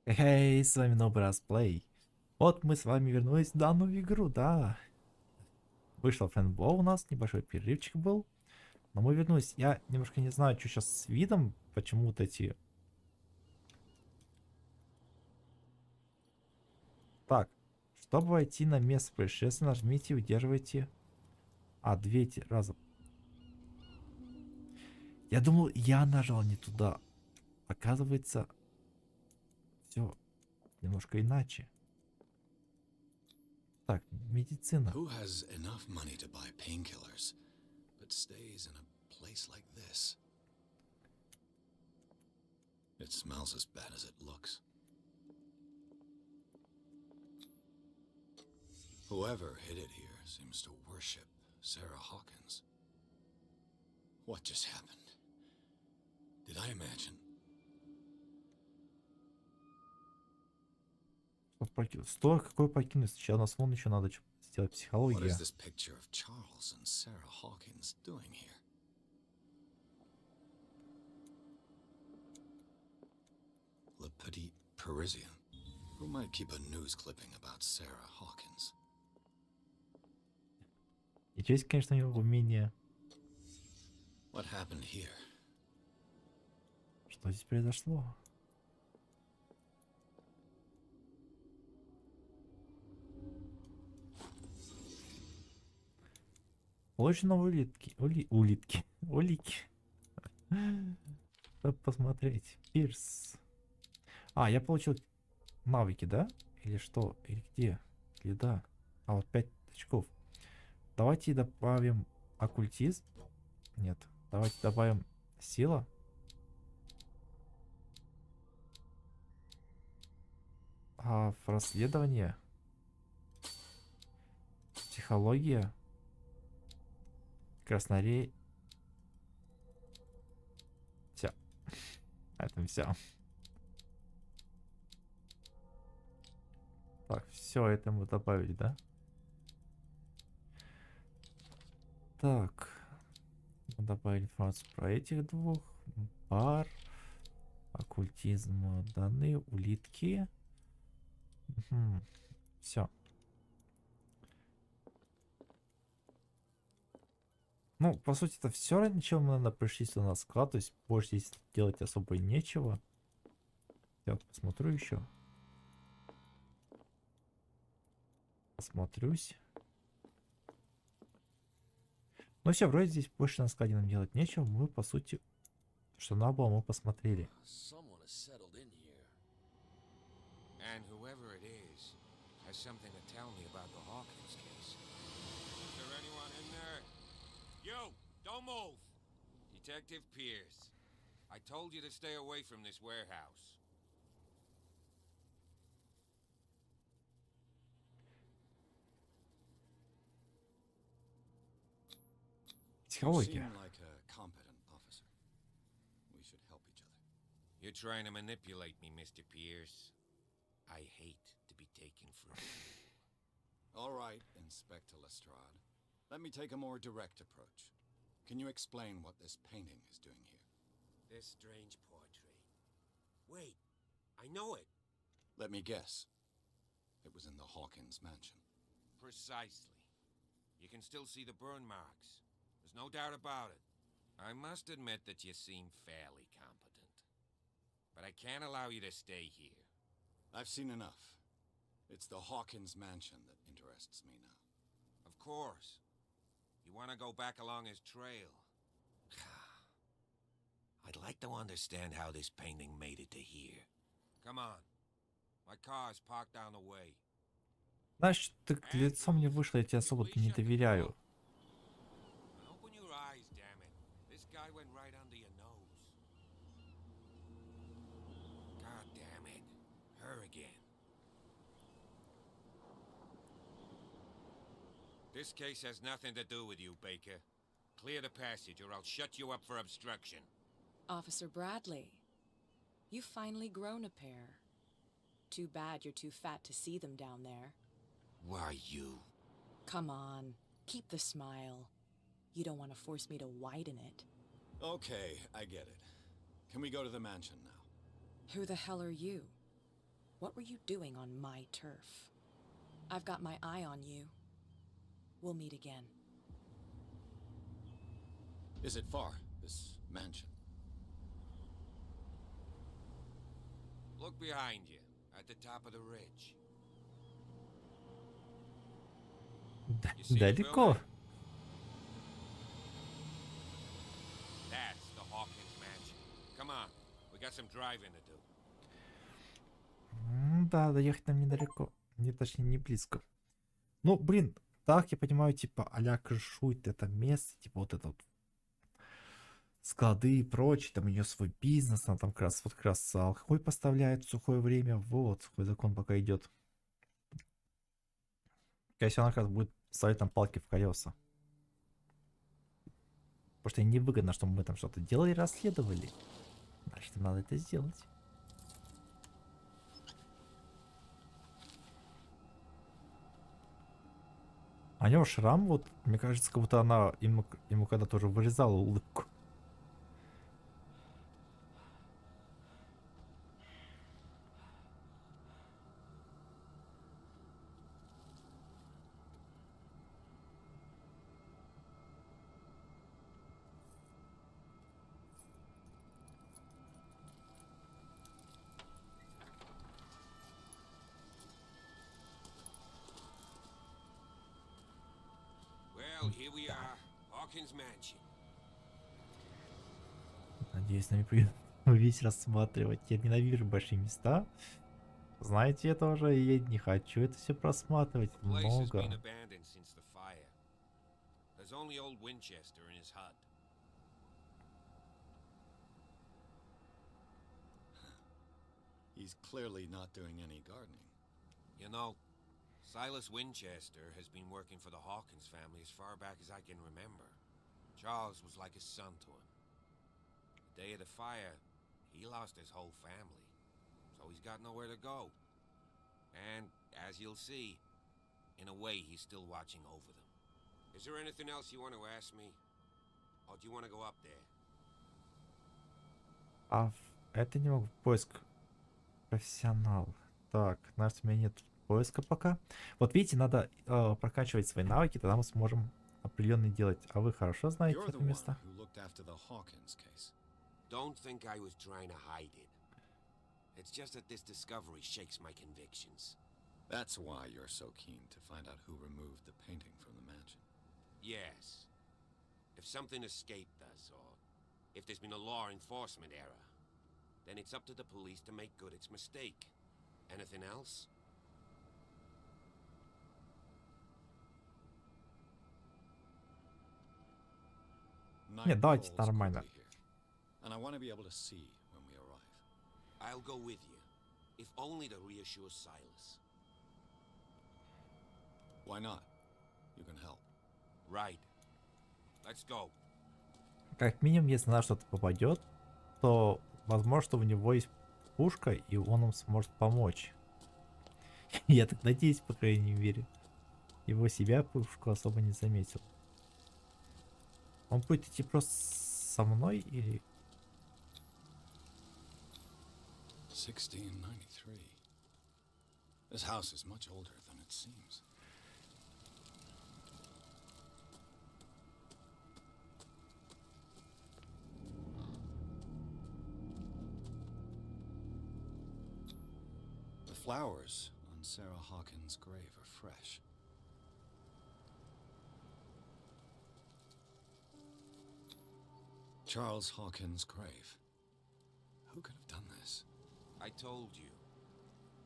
Эй, с вами Nybraas Play. Вот мы с вами вернулись в данную игру, да. Вышел френдбол у нас, небольшой перерывчик был. Но мы вернулись. Я немножко не знаю, что сейчас с видом, почему вот эти... Так, чтобы войти на место происшествия, нажмите и удерживайте... две эти раза. Я думал, я нажал не туда. Оказывается, все немножко иначе. Так, медицина. Who has enough money to buy painkillers, but stays in a place like this? It smells as bad as it looks. Whoever hid it here seems to worship Sarah Hawkins. What just happened? Did I imagine? Что, какой покинуть? Сейчас у нас вон еще надо сделать What психологию. is this picture of Charles and Sarah Hawkins doing here? Le Petit Parisien. Who might keep a news clipping about Sarah Hawkins? И есть, конечно, у него умение. What happened here? Что здесь произошло? Получено улитки. Улитки. Улики. Чтобы посмотреть. Пирс. Я получил навыки, да? Или что? Или где? Или да? Вот 5 очков. Давайте добавим оккультизм. Нет. Давайте добавим сила. В расследование. Психология. Краснорей. Все. Это все. Так, все это мы добавили, да? Так. Мы добавили информацию про этих двух. Бар. Оккультизм даны. Улитки. Угу. Все. Ну, по сути, это все, ради чего мы надо пришли сюда на склад. То есть больше здесь делать особо нечего. Я вот посмотрю еще. Посмотрюсь. Ну все, вроде здесь больше на складе нам делать нечего. Мы, по сути, что надо было, мы посмотрели. You, don't move! Detective Pирс. I told you to stay away from this warehouse. Психология. You seem like a competent officer. We should help each other. You're trying to manipulate me, Mr. Pирс. I hate to be taken for a fool. All right, Inspector Lestrade. Let me take a more direct approach. Can you explain what this painting is doing here? This strange portrait. Wait, I know it. Let me guess. It was in the Hawkins mansion. Precisely. You can still see the burn marks. There's no doubt about it. I must admit that you seem fairly competent. But I can't allow you to stay here. I've seen enough. It's the Hawkins mansion that interests me now. Of course. You want to go back along his trail. I'd like to understand how this painting made it to here. Come on. My car's parked down the way. Значит, ты к лицу мне вышло, я тебе особо-то не доверяю. Open your eyes, damn it. This guy went right under your nose. God damn it. Her again. This case has nothing to do with you, Baker. Clear the passage or I'll shut you up for obstruction. Officer Bradley, you've finally grown a pair. Too bad you're too fat to see them down there. Why, you? Come on, keep the smile. You don't want to force me to widen it. Okay, I get it. Can we go to the mansion now? Who the hell are you? What were you doing on my turf? I've got my eye on you. We'll meet again. Is it far, this mansion? Look behind you, at the top of the ridge. You see the Далеко. building? That's the Hawkins mansion. Come on, we got some driving to do. Да, доехать нам недалеко. Не, точнее, не близко. Ну, блин, так я понимаю, типа, а-ля крышует это место, типа, вот это вот склады и прочее, там у нее свой бизнес, она там как раз алкоголь поставляет в сухое время, вот, сухой закон пока идет. Если она как раз будет ставить там палки в колеса. Потому что ей невыгодно, чтобы мы там что-то делали, расследовали. Значит, надо это сделать. А у него шрам, вот, мне кажется, как будто она ему когда-то уже вырезала улыбку. Well, here we are, Hawkins mansion. Надеюсь, нами придут весь рассматривать. Я ненавижу большие места. Знаете, я тоже и не хочу это все просматривать. The place has Много. been abandoned since the fire. There's only old Winchester in his hut. He's clearly not doing any gardening. You know, Silas Winchester has been working for the Hawkins family as far back as I can remember. Charles was like a son to him. The day of the fire, he lost his whole family, so he's got nowhere to go. And, as you'll see, in a way, he's still watching over them. Is there anything else you want to ask me? Or do you want to go up there? А это не могу. Поиск. Профессионал. Так, значит, у меня нет поиска пока. Вот видите, надо прокачивать свои навыки, тогда мы сможем определенные делать. А вы хорошо знаете You're это the one место? who looked after the Hawkins case. Don't think I was trying to hide it. It's just that this discovery shakes my convictions. That's why you're so keen to find out who removed the painting from the mansion. Yes. If something escaped us, or if there's been a law enforcement error, then it's up to the police to make good its mistake. Anything else? Нет, давайте Nightfall's нормально. quickly here, and I want to be able to see when we arrive. I'll go with you, if only to reassure Silas. Why not? You can help. Right. Let's go. Как минимум, если на что-то попадет, то возможно, что у него есть пушка, и он нам сможет помочь. Я так надеюсь, по крайней мере. Его себя пушку особо не заметил. Он будет идти просто со мной или... 1693. This house is much older than it seems. The flowers on Sarah Hawkins' grave are fresh. Charles Hawkins' grave. Who could have done this? I told you.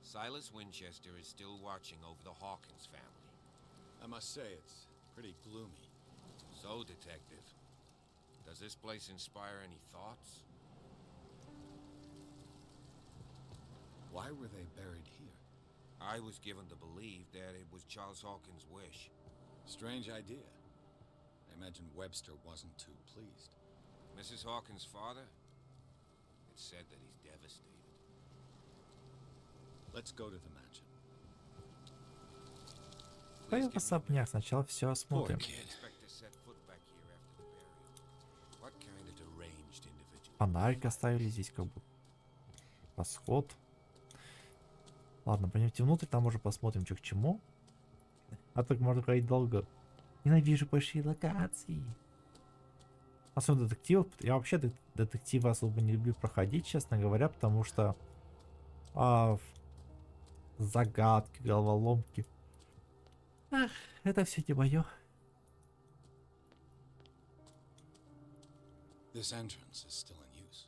Silas Winchester is still watching over the Hawkins family. I must say, it's pretty gloomy. So, Detective, does this place inspire any thoughts? Why were they buried here? I was given to believe that it was Charles Hawkins' wish. Strange idea. I imagine Webster wasn't too pleased. Mrs. Hawkins' father? It's said that he's devastated. Let's go to the mansion. Пойдем в особняк, сначала все Poor осмотрим. kid. Expect to set foot back here after the burial. What kind of deranged individual? Фонарик оставили здесь как бы. Восход. Ладно, пойдемте внутрь, там уже посмотрим, что к чему. А так можно говорить долго. Ненавижу большие локации. Особенно детективов. Я вообще детективы особо не люблю проходить, честно говоря, потому что загадки, головоломки. Ах, это все не мое. This entrance is still in use.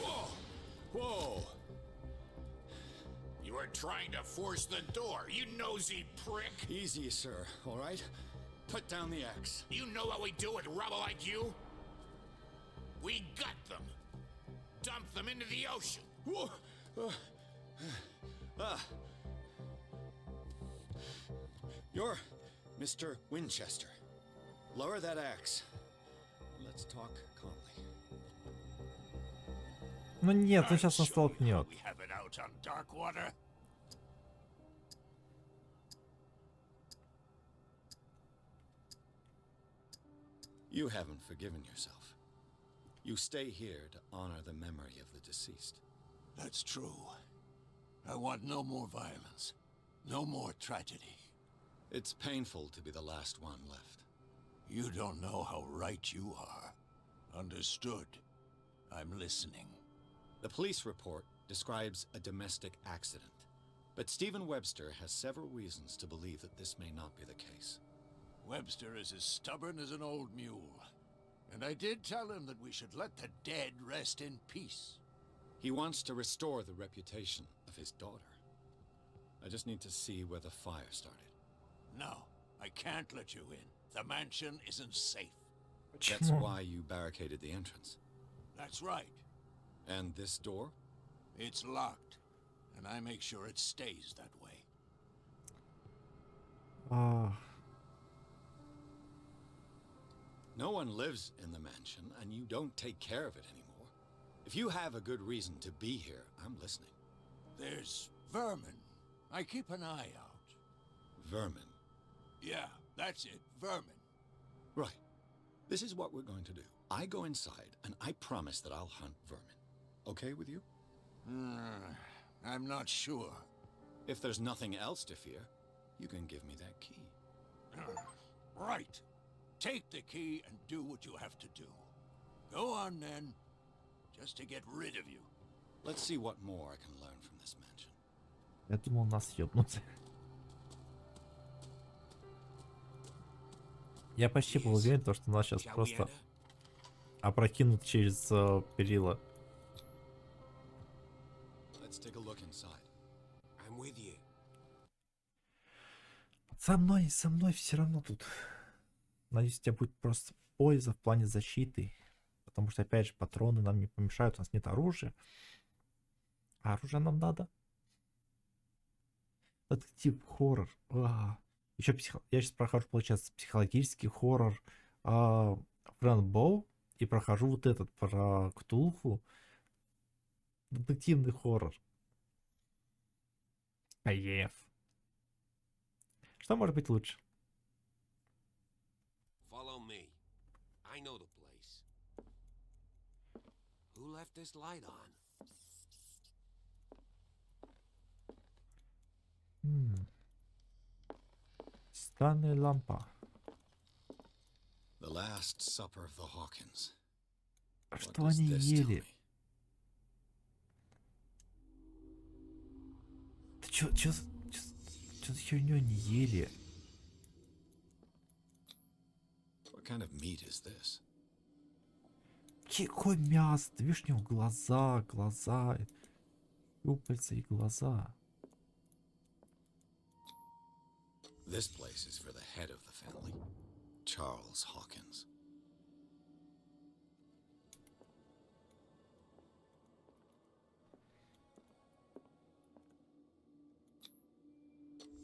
Whoa! Whoa! You were trying to force the door, you nosy prick! Easy, sir, all right? Put down the axe. You know what we do with rubble like you? We gut them. Dump them into the ocean. Whoa! You're Mr. Winchester. Lower that axe. Let's talk calmly. Ну нет, он I'll сейчас нас show you how столкнет. We have it out on Darkwater. You haven't forgiven yourself. You stay here to honor the memory of the deceased. That's true. I want no more violence. No more tragedy. It's painful to be the last one left. You don't know how right you are. Understood. I'm listening. The police report describes a domestic accident, but Stephen Webster has several reasons to believe that this may not be the case. Webster is as stubborn as an old mule. And I did tell him that we should let the dead rest in peace. He wants to restore the reputation of his daughter. I just need to see where the fire started. No, I can't let you in. The mansion isn't safe. That's Почему? why you barricaded the entrance. That's right. And this door? It's locked. And I make sure it stays that way. А, No one lives in the mansion, and you don't take care of it anymore. If you have a good reason to be here, I'm listening. There's vermin. I keep an eye out. Vermin. Yeah, that's it. Vermin. Right. This is what we're going to do. I go inside, and I promise that I'll hunt vermin. Okay with you? I'm not sure. If there's nothing else to fear, you can give me that key. Right. Take the key and do what you have to do. Go on then, just to get rid of you. Let's see what more I can learn from this mansion. я думал, нас ёбнут. Я почти был уверен, то, что нас сейчас Shall we просто enter? опрокинут через перила. Let's take a look inside. I'm with you. Со мной все равно тут. Надеюсь, у тебя будет просто польза в плане защиты. Потому что, опять же, патроны нам не помешают. У нас нет оружия. А оружие нам надо. Детектив, хоррор. Еще я сейчас прохожу, получается, психологический хоррор Фрэнбоу. И прохожу вот этот про Ктулху. Детективный хоррор. Аев. Что может быть лучше? Follow me. I know the place. Who left this light on? Странная лампа. The Last Supper of the Hawkins. What Что does они this tell ели? me? Ты чё за херню они ели? What kind of meat is this? Какое мясо? Ты видишь, у него глаза, щупальца и глаза. This place is for the head of the family, Charles Hawkins.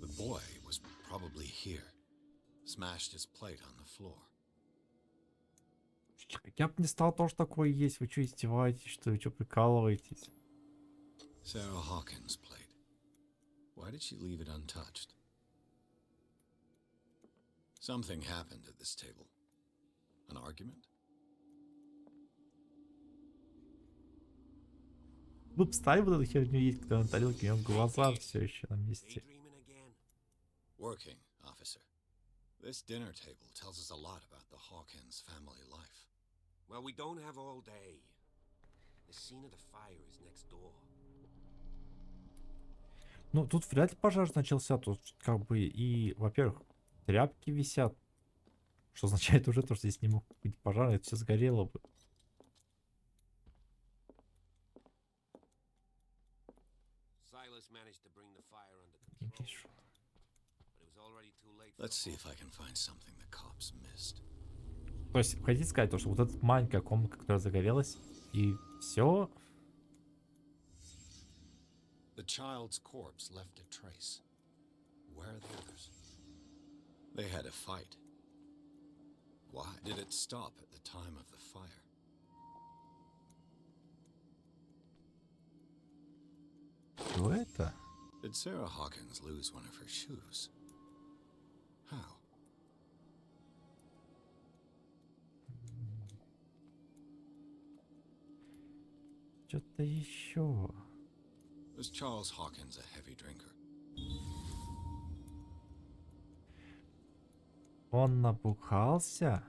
The boy was probably here. Smashed his plate on the floor. Я бы не стал тоже такое есть. Вы что, издеваетесь, что ли? Вы что, прикалываетесь? Sarah Hawkins' plate. Why did she leave it untouched? Something happened at this table. An argument? Тут ставь вот эту херню есть, когда на тарелке, у него глаза все еще на месте. Daydreaming again? Working, officer. This dinner table tells us a lot about the Hawkins family life. Well, we don't have all day. The scene of the fire is next door. Ну, тут вряд ли пожар начался, тут как бы и, во-первых, тряпки висят, что означает уже то, что здесь не мог быть пожар, это все сгорело бы. Silas managed to bring the fire under Не control, пишу. but it was already too late for Let's the see if I can find something the cops missed. То есть, хотите сказать, то, что вот эта маленькая комната, которая загорелась, и все. The child's corpse left a trace. Where are the others? They had a fight. Why did it stop at the time of the fire? Что это? Did Sarah Hawkins lose one of her shoes? How? Что-то еще. Was Charles Hawkins a heavy drinker? Он набухался?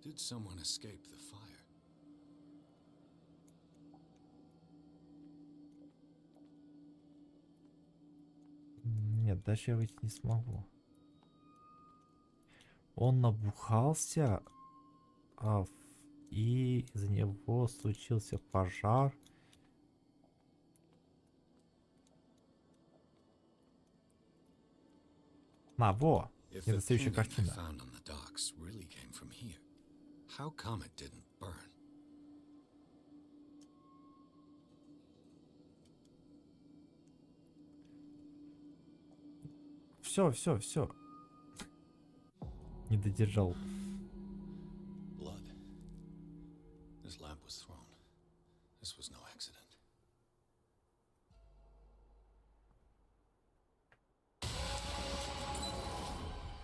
Did someone escape the fire? Нет, дальше я выйти не смогу. Он набухался, и из-за него случился пожар. Во! If the Недостающая painting I картина. found on the docks really came from here, how come it didn't burn? Все. Не додержал. Blood. This lamp was thrown. This was no accident.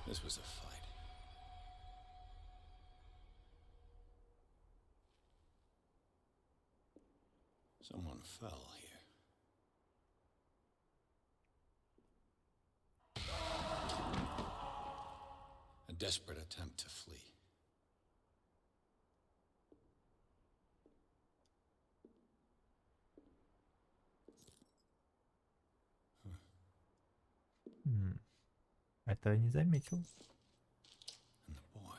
This was a fight. Someone fell here. A desperate attempt to flee. Это я не заметил. And the boy.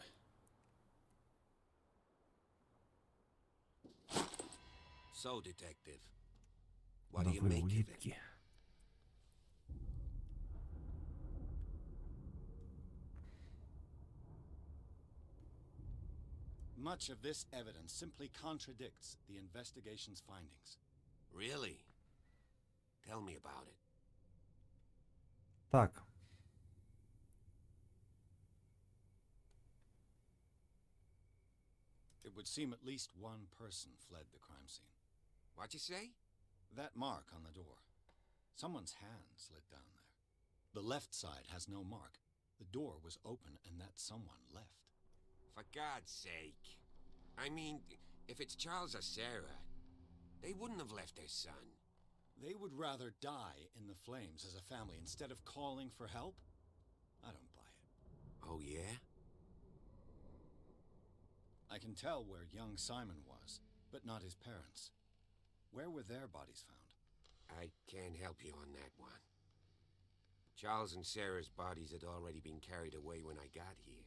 So, detective, what do you Новые make of it? улитки. Much of this evidence simply contradicts the investigation's findings. Really? Tell me about it. Так. It would seem at least one person fled the crime scene. What'd you say? That mark on the door. Someone's hand slid down there. The left side has no mark. The door was open and that someone left. For God's sake. I mean, if it's Charles or Sarah, they wouldn't have left their son. They would rather die in the flames as a family instead of calling for help? I don't buy it. Oh, yeah? I can tell where young Simon was, but not his parents. Where were their bodies found? I can't help you on that one. Charles and Sarah's bodies had already been carried away when I got here.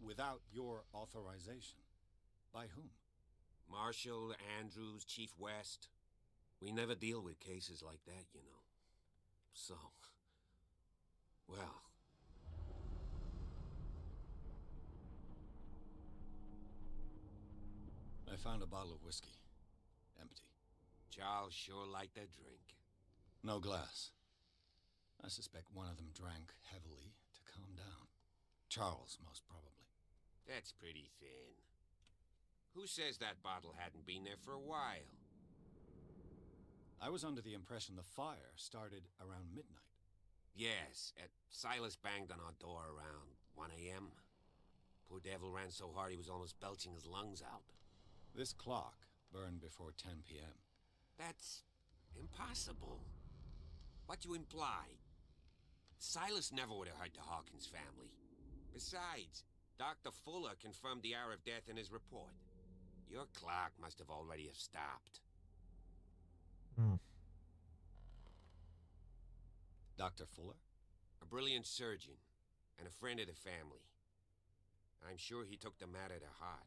Without your authorization. By whom? Marshall, Andrews, Chief West. We never deal with cases like that, you know. So, well. I found a bottle of whiskey. Empty. Charles sure liked a drink. No glass. I suspect one of them drank heavily to calm down. Charles, most probably. That's pretty thin. Who says that bottle hadn't been there for a while? I was under the impression the fire started around midnight. Yes, Silas banged on our door around 1 a.m. Poor devil ran so hard he was almost belching his lungs out. This clock burned before 10 p.m. That's impossible. What you imply? Silas never would have hurt the Hawkins family. Besides, Dr. Fuller confirmed the hour of death in his report. Your clock must have already have stopped. Hmm. Dr. Fuller? A brilliant surgeon and a friend of the family. I'm sure he took the matter to heart.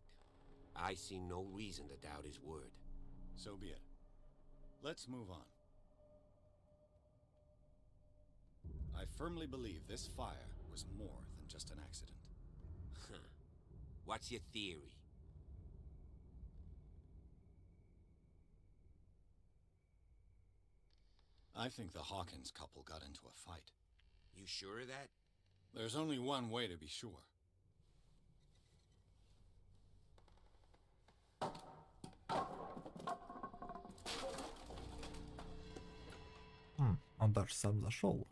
I see no reason to doubt his word. So be it. Let's move on. I firmly believe this fire was more than just an accident. Huh. What's your theory? I think the Hawkins couple got into a fight. You sure of that? There's only one way to be sure. Он даже сам зашел.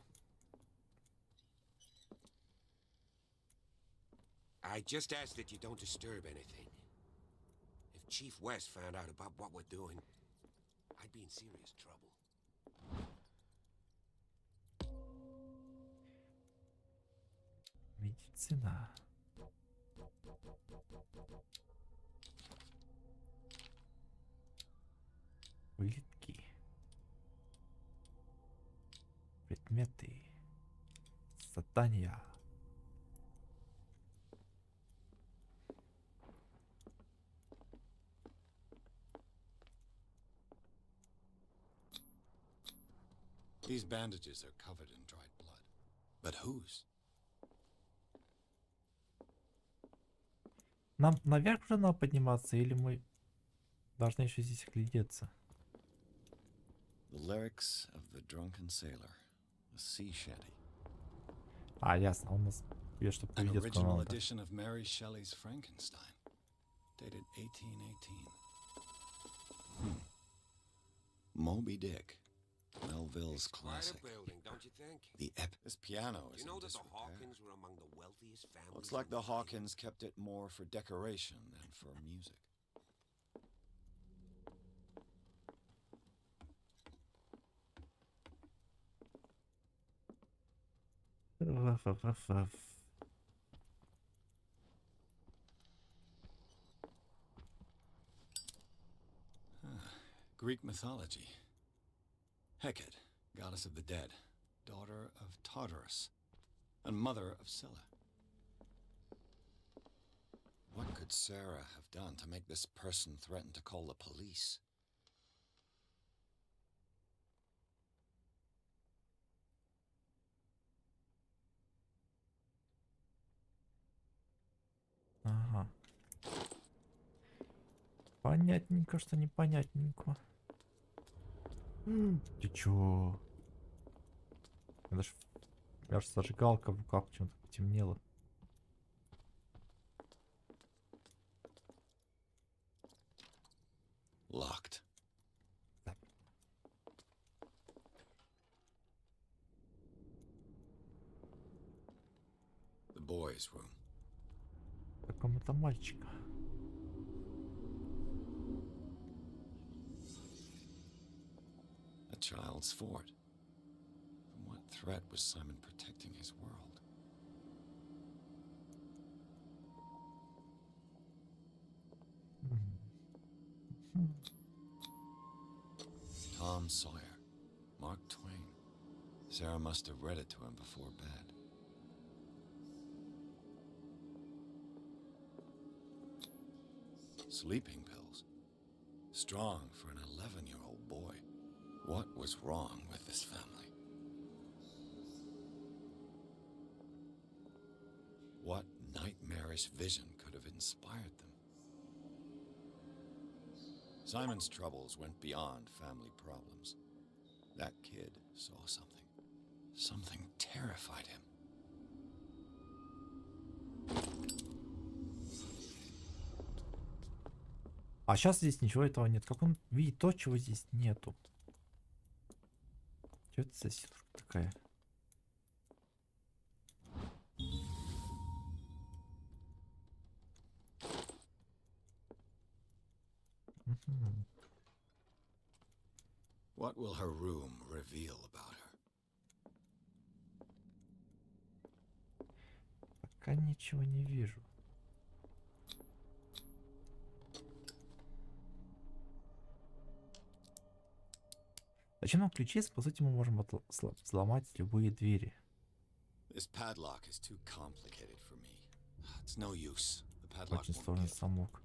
I just ask that you don't disturb anything. If Chief West found out about what we're doing, I'd be in serious trouble. Медицина. Вылетки. Предметы. Задания. These bandages are covered in dried blood. But whose? Нам наверх уже надо подниматься, или мы должны еще здесь глядеться? The lyrics of the drunken sailor, a sea shanty. А, ясно, он нас что An поведет куда original надо. edition of Mary Shelley's Frankenstein, dated 1818. Moby Dick, Melville's Quite a classic. building, don't you think? The epic. This piano Do is you know in that the disrepair. Hawkins were among the wealthiest families? Looks like in the land? Hawkins kept it more for decoration than for music. Раф-раф-раф. Greek mythology. Hecate, goddess of the dead, daughter of Tartarus, and mother of Scylla. What could Sarah have done to make this person threaten to call the police? Ага. Понятненько, что непонятненько. Ты чё? Даже зажигалка в руках почему-то потемнела. Locked. The boys' room. Какому-то мальчика. A child's fort. From what threat was Simon protecting his world? Tom Sawyer. Mark Twain. Sarah must have read it to him before bed. Sleeping pills. Strong for an 11-year-old boy. What was wrong with this family? What nightmarish vision could have inspired them? Simon's troubles went beyond family problems. That kid saw something. Something terrified him. А сейчас здесь ничего этого нет. Как он видит то, чего здесь нету? Что это за силушка такая? Мгм. What will her room reveal about her? Пока ничего не вижу. Зачем нам ключи, если, по сути, мы можем взломать любые двери? This padlock is too complicated for me. It's no use. The padlock Очень won't сложный give. замок.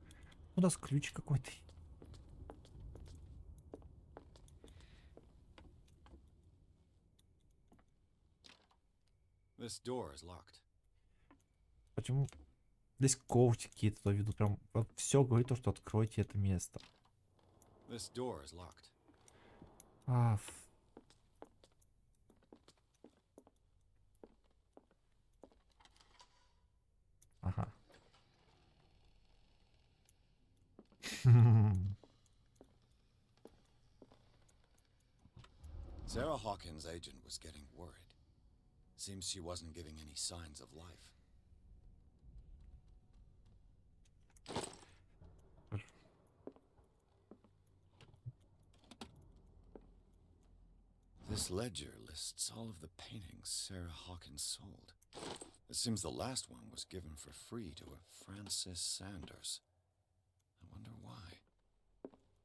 У нас ключ какой-то. This door is locked. Почему? Здесь ковчики какие-то туда ведут. Прям вот все говорит то, что откройте это место. This door is locked. А, ага. Sarah Hawkins' agent was getting worried. Seems she wasn't giving any signs of life. This ledger lists all of the paintings Sarah Hawkins sold. It seems the last one was given for free to a Francis Sanders. I wonder why.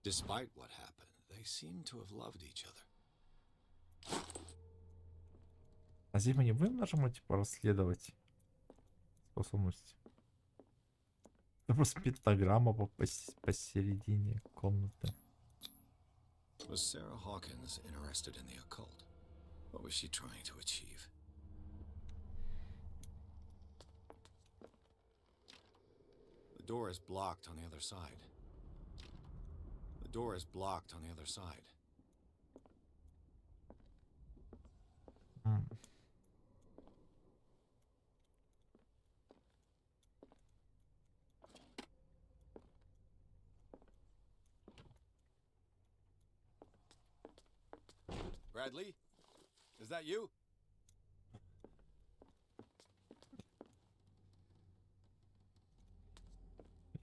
Despite what happened, they seem to have loved each other. А здесь мы не будем нажимать, типа, расследовать способности? Это просто пентаграмма посередине комнаты. Was Sarah Hawkins interested in the occult? What was she trying to achieve? The door is blocked on the other side. The door is blocked on the other side. М. Bradley? Is that you?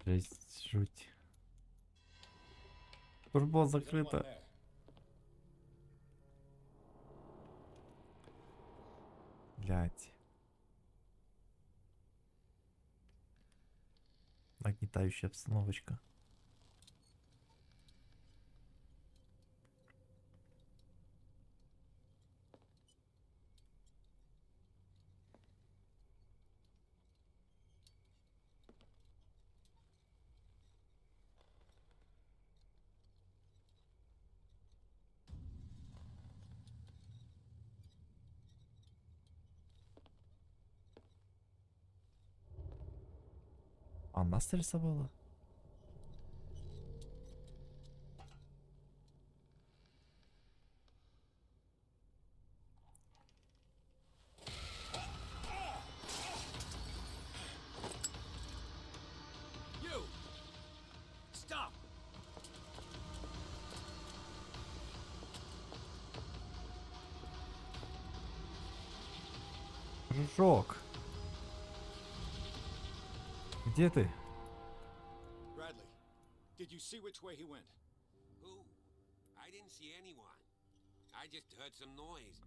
Жесть, жуть. Тоже было Is anyone закрыто. there? Блять. Нагнетающая обстановочка. Она срисовала? You! Stop! Прыжок. Где ты? Bradley, did you see which way he went? Who? I didn't see anyone. I just heard some noise.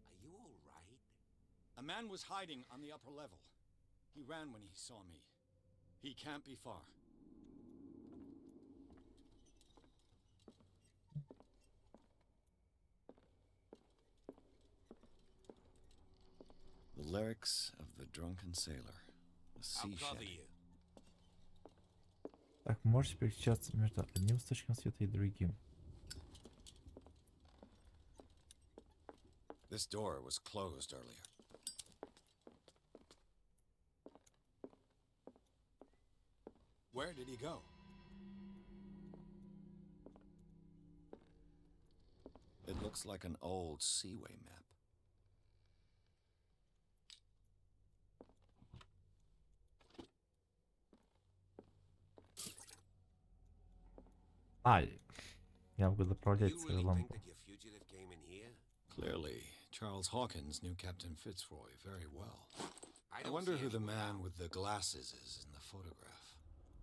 Are you all right? A man was hiding on the upper level. He ran when he saw me. He can't be far. The lyrics of the drunken sailor. The I'll sea cover shedding. you. Так, можете переключаться между одним источником света и другим. This door was closed earlier. Where did he go? It looks like an old seaway map. А, я могу You направлять really свою think лампу. that your fugitive came in here? Clearly, Charles Hawkins knew Captain Fitzroy very well. I I don't wonder see who the anyone man out. with the glasses is in the photograph.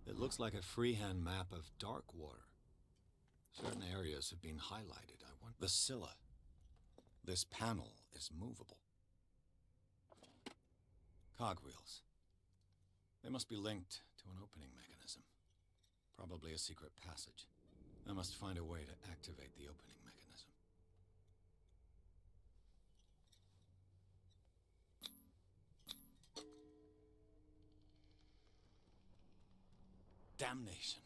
It looks like a freehand map of Darkwater. Certain areas have been highlighted. I want the Scylla. This panel is movable. Cogwheels. They must be linked to an opening mechanism. Probably a secret passage. I must find a way to activate the opening mechanism. Damnation.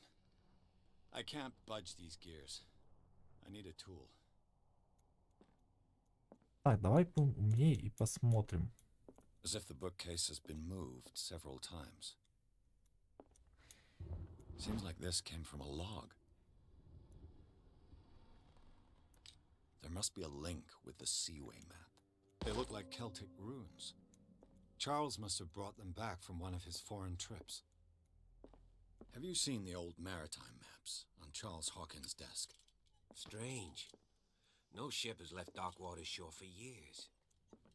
I can't budge these gears. I need a tool. Так, давай поумнее и посмотрим. As if the bookcase has been moved several times. Seems like this came from a log. There must be a link with the Seaway map. They look like Celtic runes. Charles must have brought them back from one of his foreign trips. Have you seen the old maritime maps on Charles Hawkins' desk? Strange. No ship has left Darkwater shore for years.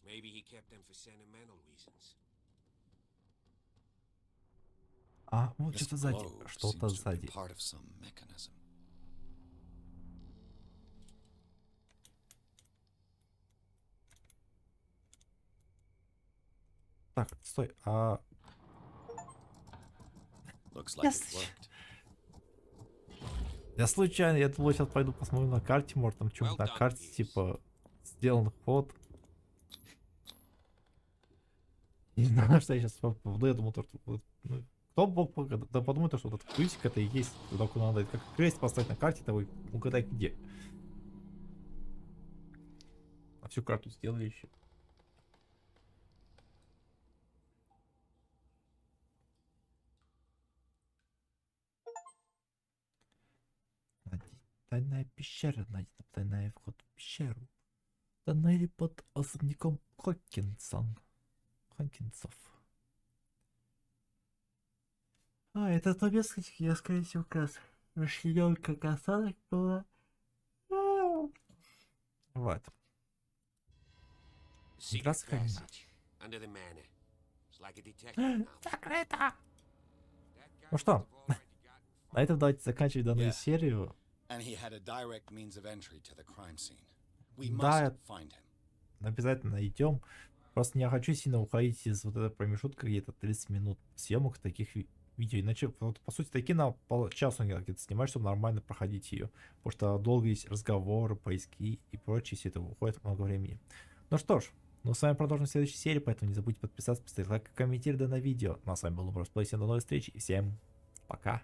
Maybe he kept them for sentimental reasons. А, вот This что-то сзади. globe Что-то seems to be сзади. part of some mechanism. Так, стой. А Looks like it Yes. worked. я случайно, я думал, сейчас пойду посмотрю на карте, может там что-нибудь на карте, типа, сделан ход. Не знаю, что я сейчас попаду, я думал, то, что... ну, кто мог подумать, что вот этот ключик это и есть туда, куда надо. Это как крест поставить на карте, того угадать где. А всю карту сделали еще. Тайная пещера, найдена тайный вход в пещеру. Тоннели под особняком Хокинсов. А, это то место, где я, скорее всего, как раз расчленён, как осадок была. Вот. Secret Здравствуй. passage under the manor. It's like a detective novel. Закрыто! That Ну guy что, must have already gotten на этом давайте заканчивать данную Yeah. серию. And he had a direct means of entry to the crime scene. We Да, must find him. обязательно найдем. Просто не хочу сильно уходить из вот этой промежутка где-то 30 минут съемок таких видео. Иначе, вот, по сути, такие на полчаса где-то снимать, чтобы нормально проходить ее. Потому что долго есть разговоры, поиски и прочее, все это уходит много времени. Ну что ж, мы с вами продолжим в следующей серии, поэтому не забудьте подписаться, поставить лайк, комментировать данное видео. Ну а с вами был Nybraas, до новых встреч и всем пока.